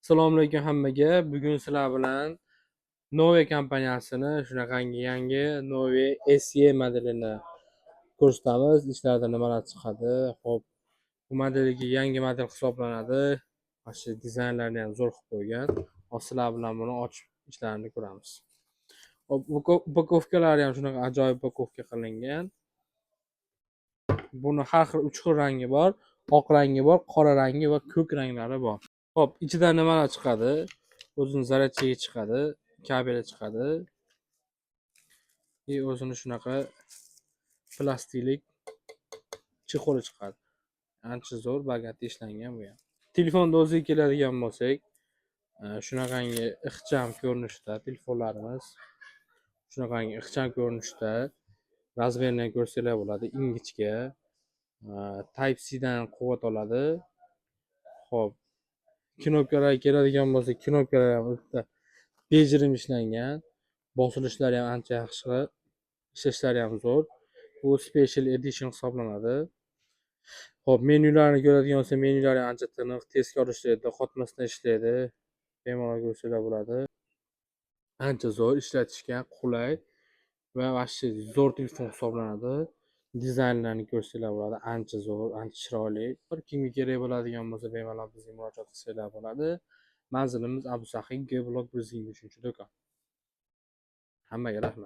Assalomu alaykum hammaga. Bugun sizlar bilan Nove kompaniyasini shunaqangi yangi Nove SE modelini ko'rsatamiz. Ishlarida nimalar chiqadi. Xo'p, bu modelga yangi model hisoblanadi. Mana shu dizaynlarni ham zo'r qilib qo'ygan. Hozir sizlar bilan buni ochib ishlarini ko'ramiz. Hop, upakovkalari ham shunaqa ajoyib upakovka qilingan. Buni har xil 3 xil rangi bor. Oq rangi bor, qora rangi va ko'k ranglari bor. Hop, ichidan nimalar chiqadi? O'zini zaryadchigi chiqadi, kabeli chiqadi. O'zini shunaqa plastiklik chexoli chiqadi. Ancha zo'r, bogatli ishlangan bu ham. Telefonda o'ziga keladigan bo'lsak, shunaqangi ixcham ko'rinishda telefonlarimiz. Shunaqangi ixcham ko'rinishda razmerini ko'rsanglar bo'ladi, ingichka. Type C dan quvvat oladi. Xo'p, knopkalarga keladigan bo'lsak, knopkalar ham o'ta bejirim ishlangan. Bosilishlari ham ancha yaxshi, ishlashlari ham zo'r. Bu special edition hisoblanadi. Xo'p, menyularni ko'radigan bo'lsak, menyulari ancha tiniq, tezkor ishlaydi, qotmasdan ishlaydi. Bemalol ko'rsanglar bo'ladi. Ancha zo'r, ishlatishga qulay va vashshi zo'r telefon hisoblanadi. Dizaynlarini ko'rsanglar bo'ladi, ancha zo'r, ancha chiroyli. Bir kimga kerak bo'ladigan bo'lsa, bemalol bizga murojaat qilsanglar bo'ladi. Manzilimiz Abu Sahiy G blok 123 do'kon. Hammaga rahmat.